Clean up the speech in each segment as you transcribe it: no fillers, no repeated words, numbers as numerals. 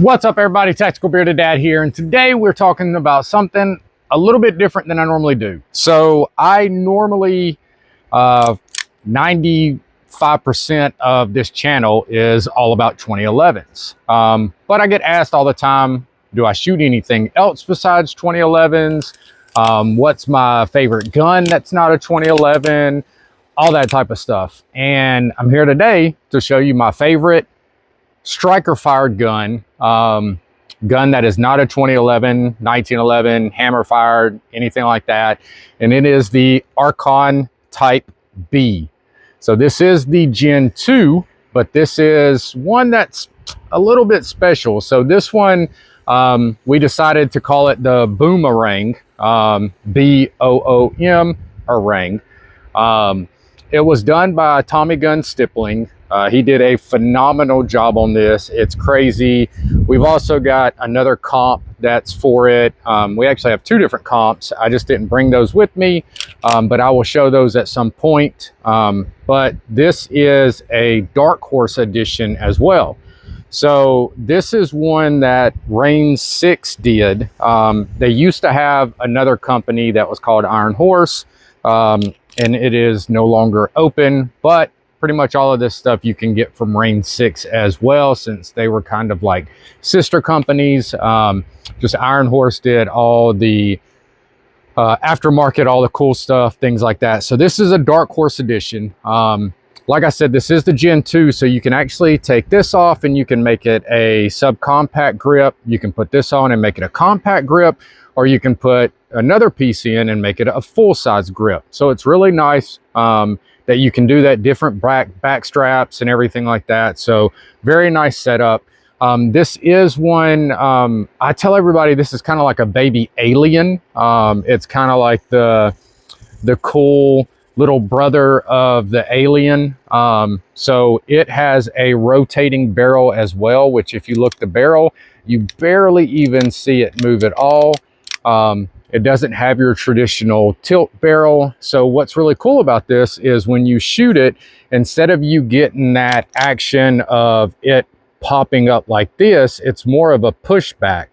What's up, everybody? Tactical Bearded Dad here, and today we're talking about something a little bit different than I normally do. So I normally 95% of this channel is all about 2011s, but I get asked all the time, do I shoot anything else besides 2011s? What's my favorite gun that's not a 2011? All that type of stuff. And I'm here today to show you my favorite striker fired gun, gun that is not a 2011, 1911, hammer fired, anything like that. And it is the Archon Type B. So this is the Gen 2, but this is one that's a little bit special. So this one, we decided to call it the Boomerang, B-O-O-M, Orang. It was done by Tommy Gun Stippling. He did a phenomenal job on this. It's crazy. We've also got another comp that's for it. We actually have two different comps. I just didn't bring those with me, but I will show those at some point. But this is a Dark Horse edition as well. So this is one that Range 6 did. They used to have another company that was called Iron Horse, and it is no longer open, but pretty much all of this stuff you can get from Range 6 as well, since they were kind of like sister companies. Just Iron Horse did all the aftermarket, all the cool stuff, things like that. So this is a Dark Horse edition. Like I said, this is the Gen 2, so you can actually take this off and you can make it a subcompact grip. You can put this on and make it a compact grip, or you can put another piece in and make it a full-size grip. So it's really nice that you can do that, different back straps and everything like that. So very nice setup. This is one, I tell everybody this is kind of like a baby alien. It's kind of like the cool little brother of the Alien. So it has a rotating barrel as well, which if you look the barrel, you barely even see it move at all. It doesn't have your traditional tilt barrel. So what's really cool about this is when you shoot it, instead of you getting that action of it popping up like this, it's more of a pushback.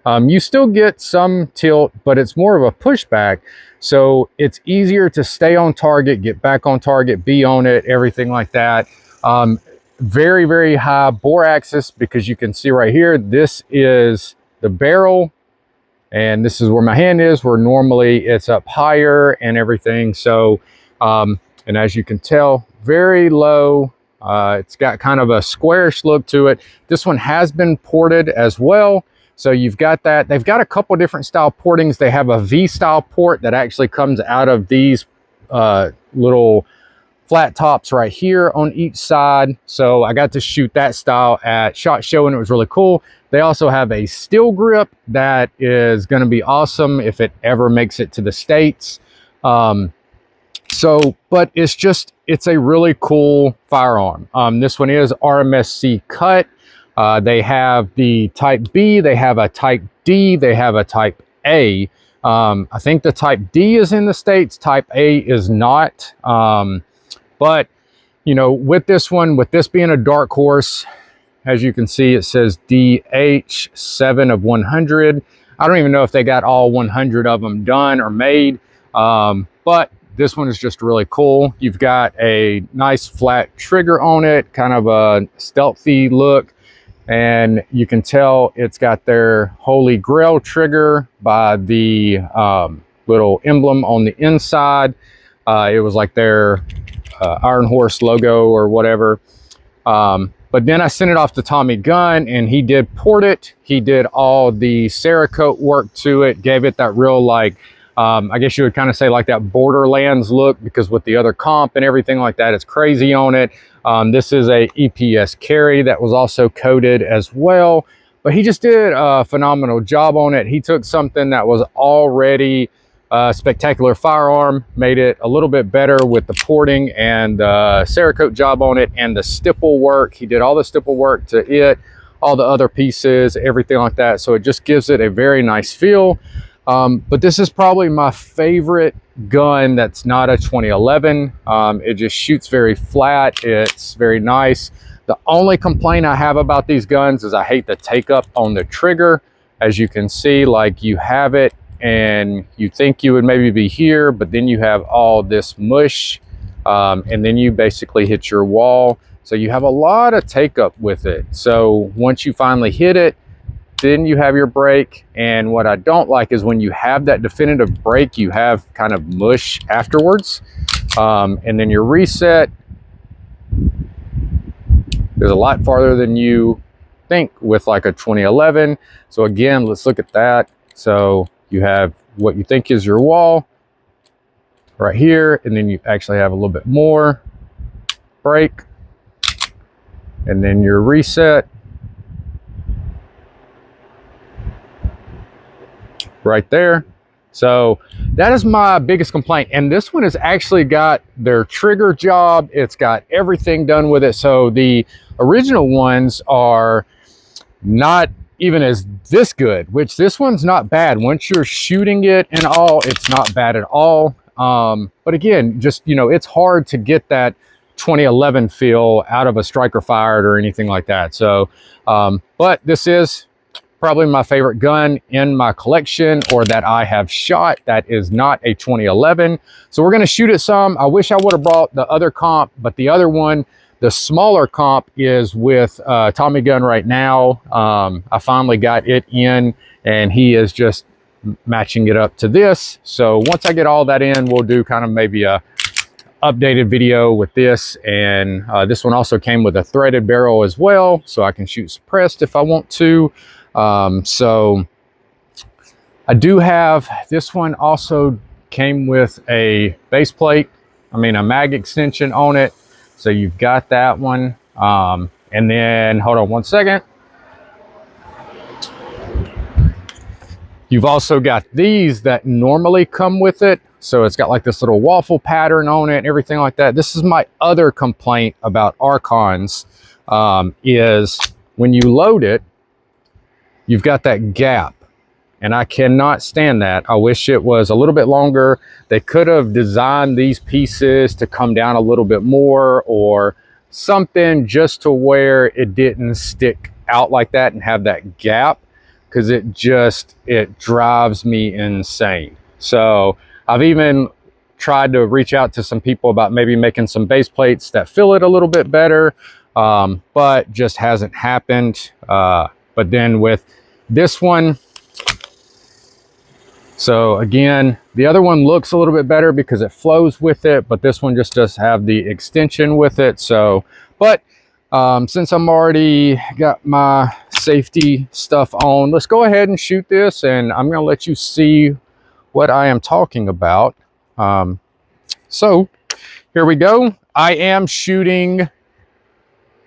You still get some tilt, but it's more of a pushback. So it's easier to stay on target, get back on target, be on it, everything like that. Very, very high bore axis, because you can see right here, this is the barrel. And this is where my hand is, where normally it's up higher and everything. So, and as you can tell, very low. It's got kind of a squarish look to it. This one has been ported as well. So you've got that. They've got a couple different style portings. They have a V-style port that actually comes out of these little flat tops right here on each side. So I got to shoot that style at SHOT Show and it was really cool. They also have a steel grip that is going to be awesome if it ever makes it to the States. But it's a really cool firearm. This one is RMSC cut. They have the Type B, they have a Type D, they have a Type A. I think the Type D is in the States, Type A is not. But, you know, with this one, with this being a Dark Horse, as you can see, it says DH7 of 100. I don't even know if they got all 100 of them done or made, but this one is just really cool. You've got a nice flat trigger on it, kind of a stealthy look. And you can tell it's got their Holy Grail trigger by the little emblem on the inside. It was like their Iron Horse logo or whatever. But then I sent it off to Tommy Gun and he did port it. He did all the Cerakote work to it, gave it that real, like, I guess you would kind of say like that Borderlands look, because with the other comp and everything like that, it's crazy on it. This is a EPS carry that was also coated as well, but he just did a phenomenal job on it. He took something that was already a spectacular firearm, made it a little bit better with the porting and the Cerakote job on it and the stipple work. He did all the stipple work to it, all the other pieces, everything like that. So it just gives it a very nice feel. But this is probably my favorite gun that's not a 2011. It just shoots very flat. It's very nice. The only complaint I have about these guns is I hate the take up on the trigger. As you can see, like you have it and you think you would maybe be here, but then you have all this mush, and then you basically hit your wall. So you have a lot of take up with it. So once you finally hit it, then you have your brake. And what I don't like is when you have that definitive brake, you have kind of mush afterwards. And then your reset is a lot farther than you think with like a 2011. So again, let's look at that. So you have what you think is your wall right here, and then you actually have a little bit more brake, and then your reset right there. So that is my biggest complaint. And this one has actually got their trigger job. It's got everything done with it. So the original ones are not even as this good, which this one's not bad. Once you're shooting it and all, it's not bad at all. But again, just, you know, it's hard to get that 2011 feel out of a striker fired or anything like that. So, but this is probably my favorite gun in my collection, or that I have shot, that is not a 2011. So we're going to shoot it some. I wish I would have brought the other comp, but the other one, the smaller comp, is with Tommy Gun right now. I finally got it in, and he is just matching it up to this. So once I get all that in, we'll do kind of maybe a updated video with this. And this one also came with a threaded barrel as well, so I can shoot suppressed if I want to. So I do have, this one also came with a base plate, a mag extension on it. So you've got that one. And then, hold on one second. You've also got these that normally come with it. So it's got like this little waffle pattern on it and everything like that. This is my other complaint about Archons, is when you load it, you've got that gap, and I cannot stand that. I wish it was a little bit longer. They could have designed these pieces to come down a little bit more or something, just to where it didn't stick out like that and have that gap, because it drives me insane. So I've even tried to reach out to some people about maybe making some base plates that fill it a little bit better, but just hasn't happened. But then with this one, so again, the other one looks a little bit better because it flows with it, but this one just does have the extension with it. So, but since I'm already got my safety stuff on, let's go ahead and shoot this, and I'm gonna let you see what I am talking about. So here we go. I am shooting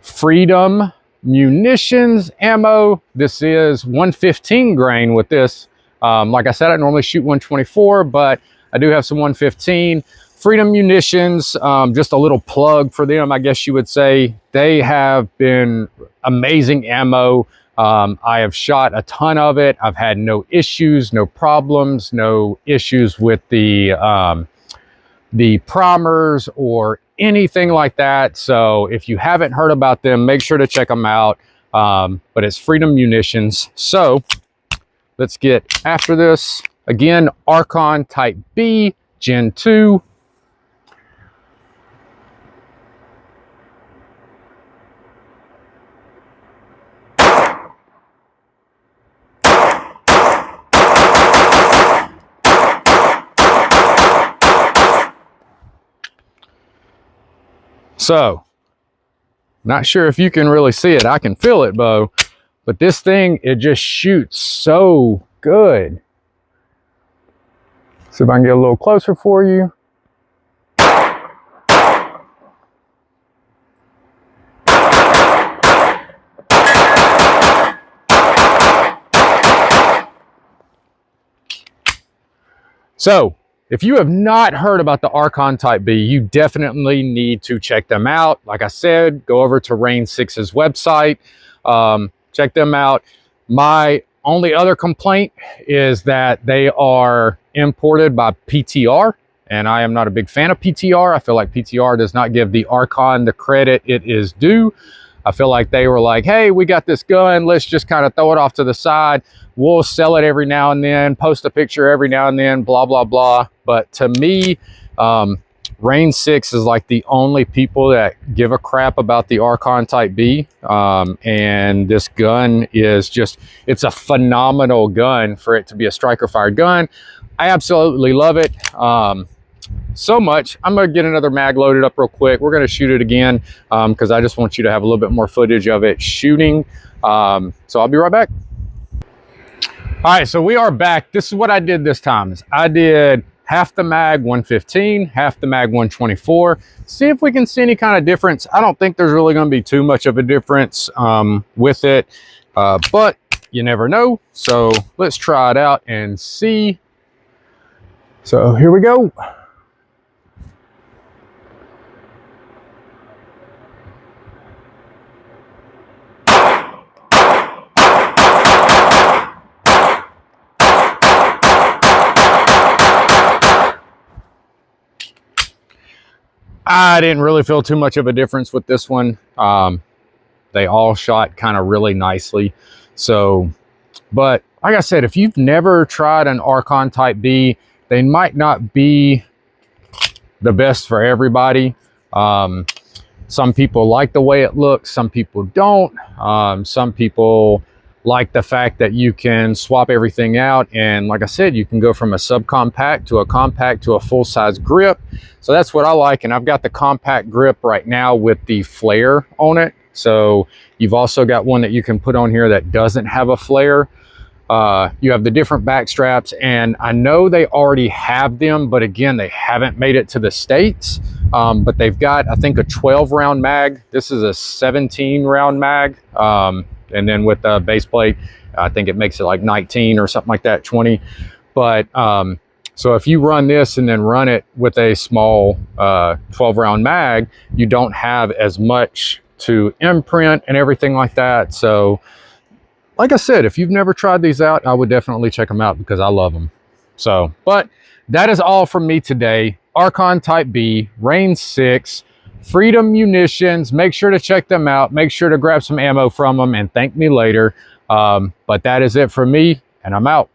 Freedom munitions ammo. This is 115 grain with this. Like I said, I normally shoot 124, but I do have some 115. Freedom Munitions, just a little plug for them, I guess you would say. They have been amazing ammo. I have shot a ton of it. I've had no issues, no problems, no issues with the primers or anything like that. So if you haven't heard about them, make sure to check them out. But it's Freedom Munitions. So let's get after this. Again, Archon Type B, Gen 2. So, not sure if you can really see it. I can feel it, Bo. But this thing, it just shoots so good. See if I can get a little closer for you. So, if you have not heard about the Archon Type B, you definitely need to check them out. Like I said, go over to Rain 6's website, check them out. My only other complaint is that they are imported by PTR, and I am not a big fan of PTR. I feel like PTR does not give the Archon the credit it is due. I feel like they were like, hey, we got this gun, let's just kind of throw it off to the side. We'll sell it every now and then, post a picture every now and then, blah, blah, blah. But to me, Range 6 is like the only people that give a crap about the Archon Type B. And this gun is just, it's a phenomenal gun for it to be a striker fired gun. I absolutely love it. So much. I'm gonna get another mag loaded up real quick. We're gonna shoot it again because I just want you to have a little bit more footage of it shooting. So I'll be right back. All right, so we are back. This is what I did this time. Is I did half the mag 115, half the mag 124. See if we can see any kind of difference. I don't think there's really going to be too much of a difference with it, but you never know. So let's try it out and see. So here we go. I didn't really feel too much of a difference with this one. They all shot kind of really nicely. So, but like I said, if you've never tried an Archon Type B, they might not be the best for everybody. Some people like the way it looks, some people don't. Some people like the fact that you can swap everything out, and like I said, you can go from a subcompact to a compact to a full-size grip. So that's what I like, and I've got the compact grip right now with the flare on it. So you've also got one that you can put on here that doesn't have a flare. You have the different back straps, and I know they already have them, but again, they haven't made it to the States. But they've got, I think, a 12 round mag. This is a 17 round mag. And then with the base plate, I think it makes it like 19 or something like that, 20. But so if you run this and then run it with a small 12 round mag, you don't have as much to imprint and everything like that. So like I said, if you've never tried these out, I would definitely check them out because I love them. So, but that is all from me today. Archon Type B, Range 6, Freedom Munitions. Make sure to check them out. Make sure to grab some ammo from them and thank me later. But that is it for me, and I'm out.